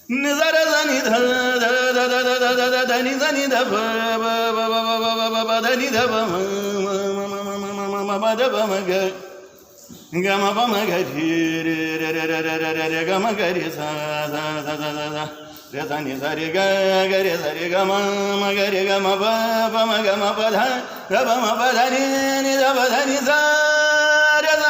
నిజర దని ధ దని దని ధ దని ధ మద బమ గ గమ బమ గరి రే గమ గరి స రే దని సరి గ గరి సరి గమ గరి గమ బమ గమ పధ గమ పధని ని ధ ధని స రే స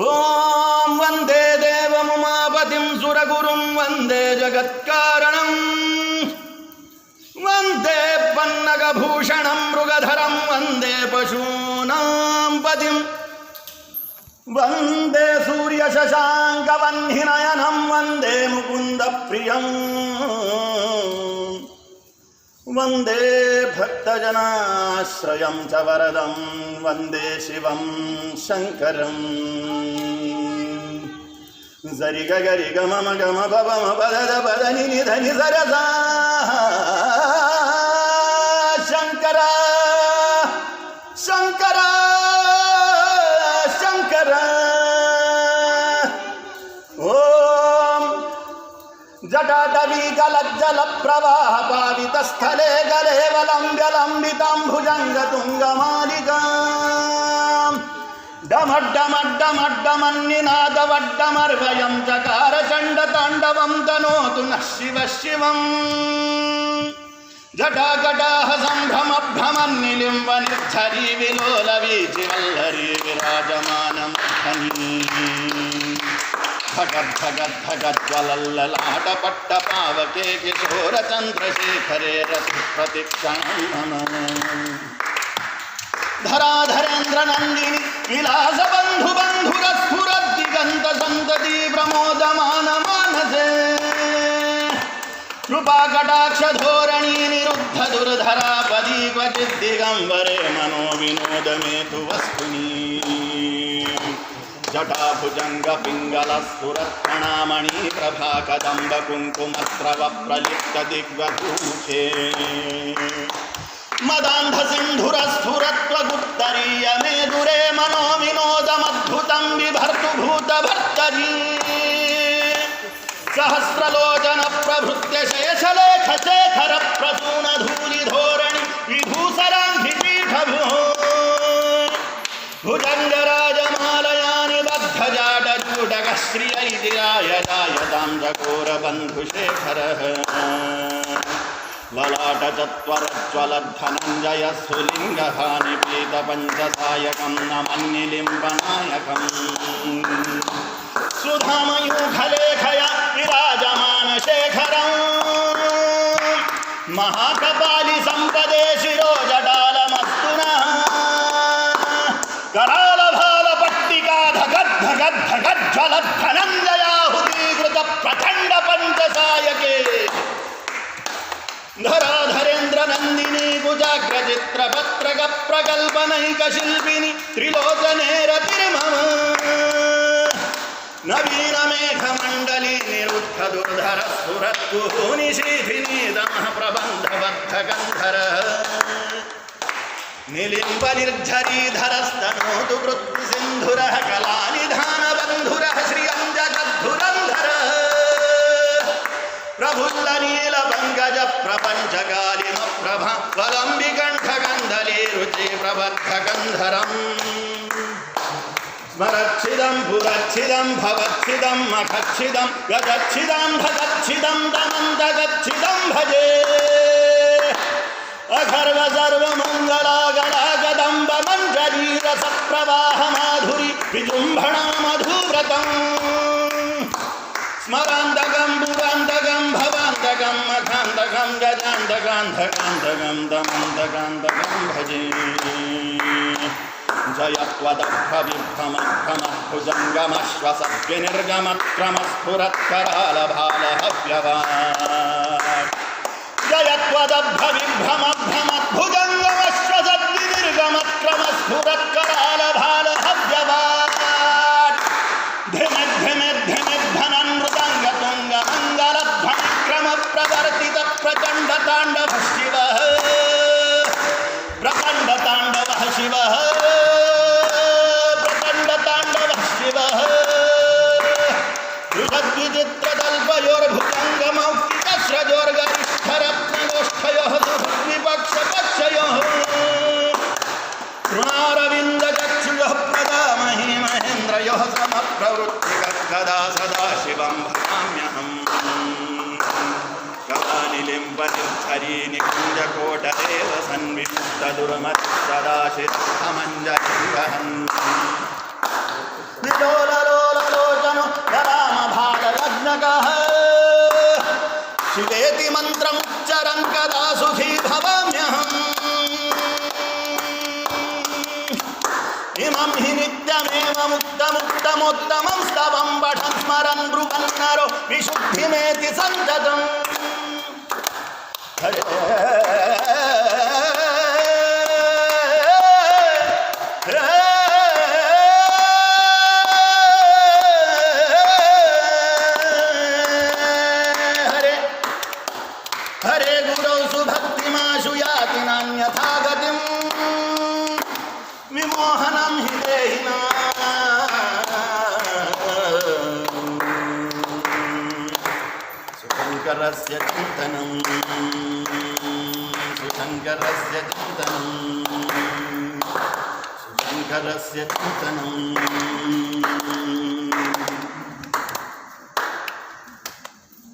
ఓం వందే దేవముమాపతిం సురగురుం వందే జగత్కారణం వందే పన్నగభూషణం మృగధరం వందే పశూనాం పతిం వందే సూర్యశశాంకవహ్నినయనం వందే ముకుందప్రియం వందే భక్తజనాశ్రయం చ వరదం వందే శివం శంకరం జరి గరి గమ గమ బమ పద పద ని ధని సరస శంకర శంకర శంకర ఓం జటాటవీకలజ్జల ప్రవాహ పావితస్థలే గలేవలంబ్యలంబితాంభుజంగతుంగమాలికా డమడ్డమడ్డమడ్డమన్నినాదవడ్డమర్వయం చకార చండ తాండవం తనోతు నః శివ శివం జటాకటాహ సంభ్రమభ్రమన్నిలింబ నిర్ఝరీ విలోల వీచివల్లరీ విరాజమానం భగద్భగద్భగజ్వలల్లలాట పట్ట పావకే కిశోర చంద్రశేఖరే రతి ప్రతిక్షణం ధరాధరేంద్ర నందిని విలాస బంధు బంధుర స్ఫురద్దిగంత సంతతి ప్రమోదమాన మానసే కృపాకటాక్ష ధోరణి నిరుద్ధ దుర్ధరాపదీ క్వచిద్ దిగంబరే మనో వినోదమేతు వస్తుని జటాభుజంగ పింగళ స్ఫురత్కణామణి ప్రభా కదంబ కుంకుమస్రవ ప్రలిప్త దిగ్వధూషే మదాంధ సింధుర స్ఫురత్వగుత్తరీయ మేదురే మనో వినోదమద్భుతం బిభర్తు భూత భర్తరీ సహస్రలోచన ప్రభృత్య శేషలేఖ శేఖర ప్రసూన ధూళి ధోరణి విభూసరాంఘి పీఠభూ భుజంగరాజమాలయాని బద్ధజాటజూటక శ్రియైతిరాయదాయదాం చకోర బంధుశేఖర లలాటచత్వరజ్వలద్ధనంజయ స్ఫులింగహాని పీత పంచసాయకం నమన్నిలింబనాయకం సుధామయూఖలేఖయ విరాజమాన శేఖరం మహాకపాలి సంపదే శిరోజటాలమస్తున కరాళభాల పట్టికా ధగద్ధగద్ధగజ్వలద్ధనంజయాహుతీకృత ప్రచండ పంచసాయకే ధరాధరేంద్ర నందిని కుజాగ్రచిత్ర పత్రక ప్రకల్పనైక శిల్పిని త్రిలోచనే రతిర్మమ నవీన మేఘమండలి నిరుద్ధ దుర్ధర స్ఫురత్కుహూని శీధిని దమః ప్రబంధబద్ధ గంధర నిలింబ నిర్ఝరీధరస్తనోతు కృత్తి సింధుర కళానిధాన బంధుర శ్రియంజగద్ధురంధర ప్రఫుల్ల నీల పంకజ ప్రపంచకాలిమ ప్రభ వలంబికంఠగంధలీ రుచి ప్రబద్ధ గంధరం స్మరచ్చిదం పురచ్చిదం భవచ్చిదం మఖచ్చిదం గగచ్చిదం భగచ్చిదం తమంతగచ్చిదం భజే అగర్వ సర్వమంగళాగళాగదంబ మంజరీరస ప్రవాహ మాధురి విజృంభణా మధువ్రతం స్మరాంతకం పురాంతకం భవాంతకం మఖాంతకం గజాంతకాంతకాంతకం తమంతకాంతకం భజే జయత్వదభ్రవిభ్రమభ్రమః జయత్వదభ్రవిభ్రమభ్రమద్భుజంగమశ్వసద్వినిర్గమక్రమస్ఫురత్కరాలభాలహవ్యవాట్ ధిమిద్ధమిద్ధమిద్ధనన్మృదంగతుంగమంగళధ్వనిక్రమ ప్రవర్తిత ప్రచండ తాండవ శివః ప్రచండ తాండవ శివః ప్రచండ తాండవ శివః नेत्रतल्पयोर्भुजङ्गमौक्तिकस्रजोर्गरिष्ठरत्नगोष्ठयोः सुहृद्विपक्षपक्षयोः तृणारविन्दचक्षुषः प्रदामहि महेन्द्रयोः समप्रवृत्तिकदा सदाशिवं भजाम्यहम् कलानिलिम्बनिर्झरी निकुञ्जकोटदेव सन्विमुक्तदुर्मतिः सदाशिरमञ्जलिङ्गहन् विलोललोललोचनो रामभागलग्नकः शिवेति मन्त्रमुच्चरन् कदा सुखी भवाम्यहम् इमं हि नित्यमेव मुक्तमुत्तमोत्तमं स्तवं पठन् स्मरन् ब्रुवन् नरो विशुद्धिमेति सन्ततम् हरे हरे गुरौ सुभक्तिमाशु याति नान्यथा गतिं विमोहनं हि देहिना सुशङ्करस्य चिन्तनं सुशङ्करस्य चिन्तनं सुशङ्करस्य चिन्तनं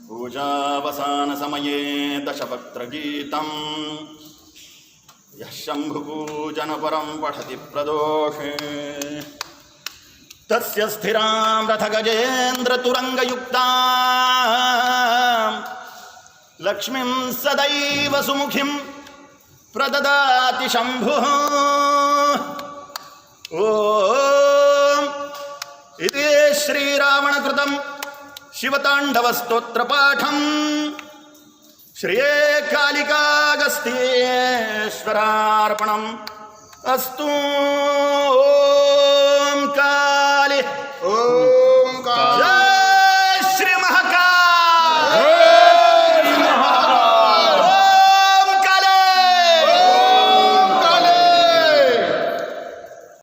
पूजावसानसमये दशपत्रगीतं यः शम्भुपूजनपरं पठति प्रदोषे तस्य स्थिरां रथगजेन्द्रतुरङ्गयुक्तां लक्ष्मीं सदैव सुमुखीं प्रददाति शम्भुः ॐ इति श्रीरावणकृतं शिवताण्डवस्तोत्रपाठं श्रिये कालिकागस्तीश्वरार्पणम् अस्तु।